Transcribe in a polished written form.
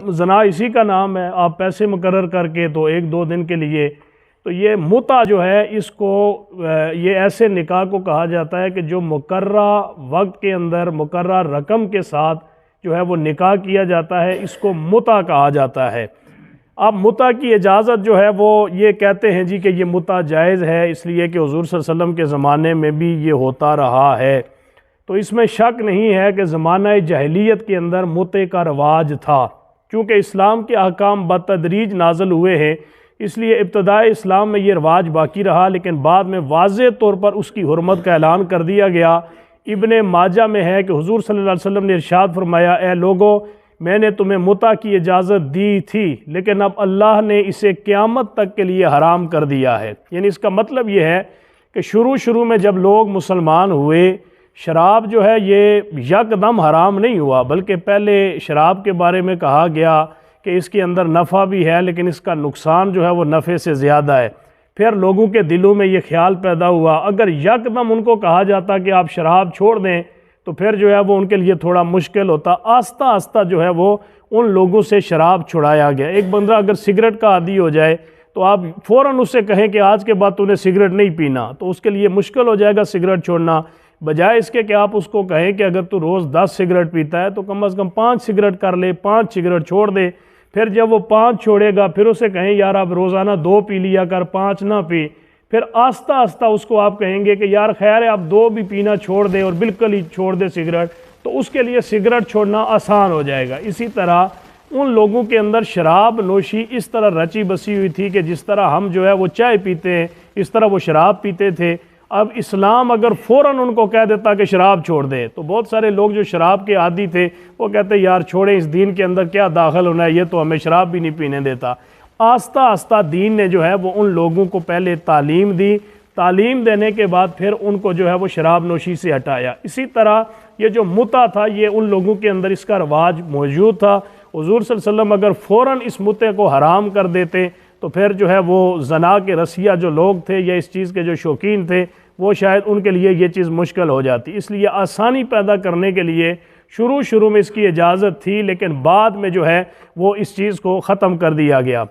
زنا اسی کا نام ہے، آپ پیسے مقرر کر کے تو 1-2 دن کے لیے، تو یہ متع جو ہے اس کو یہ ایسے نکاح کو کہا جاتا ہے کہ جو مقررہ وقت کے اندر مقررہ رقم کے ساتھ جو ہے وہ نکاح کیا جاتا ہے، اس کو متع کہا جاتا ہے۔ اب متع کی اجازت جو ہے وہ یہ کہتے ہیں جی کہ یہ متع جائز ہے، اس لیے کہ حضور صلی اللہ علیہ وسلم کے زمانے میں بھی یہ ہوتا رہا ہے، تو اس میں شک نہیں ہے کہ زمانہ جاہلیت کے اندر متع کا رواج تھا۔ چونکہ اسلام کے احکام بتدریج نازل ہوئے ہیں، اس لیے ابتداء اسلام میں یہ رواج باقی رہا، لیکن بعد میں واضح طور پر اس کی حرمت کا اعلان کر دیا گیا۔ ابن ماجہ میں ہے کہ حضور صلی اللہ علیہ وسلم نے ارشاد فرمایا، اے لوگو، میں نے تمہیں متع کی اجازت دی تھی، لیکن اب اللہ نے اسے قیامت تک کے لیے حرام کر دیا ہے۔ یعنی اس کا مطلب یہ ہے کہ شروع میں جب لوگ مسلمان ہوئے، شراب جو ہے یہ یکدم حرام نہیں ہوا، بلکہ پہلے شراب کے بارے میں کہا گیا کہ اس کے اندر نفع بھی ہے، لیکن اس کا نقصان جو ہے وہ نفع سے زیادہ ہے۔ پھر لوگوں کے دلوں میں یہ خیال پیدا ہوا، اگر یکدم ان کو کہا جاتا کہ آپ شراب چھوڑ دیں تو پھر جو ہے وہ ان کے لیے تھوڑا مشکل ہوتا۔ آہستہ آہستہ جو ہے وہ ان لوگوں سے شراب چھڑایا گیا۔ ایک بندہ اگر سگریٹ کا عادی ہو جائے تو آپ فوراً اس سے کہیں کہ آج کے بعد تو نے سگریٹ نہیں پینا، تو اس کے لیے مشکل ہو جائے گا سگریٹ چھوڑنا، بجائے اس کے کہ آپ اس کو کہیں کہ اگر تو روز 10 سگریٹ پیتا ہے تو کم از کم 5 سگریٹ کر لے، 5 سگریٹ چھوڑ دے۔ پھر جب وہ 5 چھوڑے گا پھر اسے کہیں یار اب روزانہ 2 پی لیا کر، 5 نہ پی۔ پھر آہستہ آہستہ اس کو آپ کہیں گے کہ یار خیر ہے اب 2 بھی پینا چھوڑ دے اور بالکل ہی چھوڑ دے سگریٹ، تو اس کے لیے سگریٹ چھوڑنا آسان ہو جائے گا۔ اسی طرح ان لوگوں کے اندر شراب نوشی اس طرح رچی بسی ہوئی تھی کہ جس طرح ہم جو ہے وہ چائے پیتے ہیں اس طرح وہ شراب پیتے تھے۔ اب اسلام اگر فوراً ان کو کہہ دیتا کہ شراب چھوڑ دے تو بہت سارے لوگ جو شراب کے عادی تھے وہ کہتے یار چھوڑیں، اس دین کے اندر کیا داخل ہونا ہے، یہ تو ہمیں شراب بھی نہیں پینے دیتا۔ آہستہ آہستہ دین نے جو ہے وہ ان لوگوں کو پہلے تعلیم دی، تعلیم دینے کے بعد پھر ان کو جو ہے وہ شراب نوشی سے ہٹایا۔ اسی طرح یہ جو متع تھا یہ ان لوگوں کے اندر اس کا رواج موجود تھا۔ حضور صلی اللہ علیہ وسلم اگر فوراً اس متع کو حرام کر دیتے تو پھر جو ہے وہ زنا کے رسیہ جو لوگ تھے یا اس چیز کے جو شوقین تھے وہ شاید ان کے لیے یہ چیز مشکل ہو جاتی۔ اس لیے آسانی پیدا کرنے کے لیے شروع میں اس کی اجازت تھی، لیکن بعد میں جو ہے وہ اس چیز کو ختم کر دیا گیا۔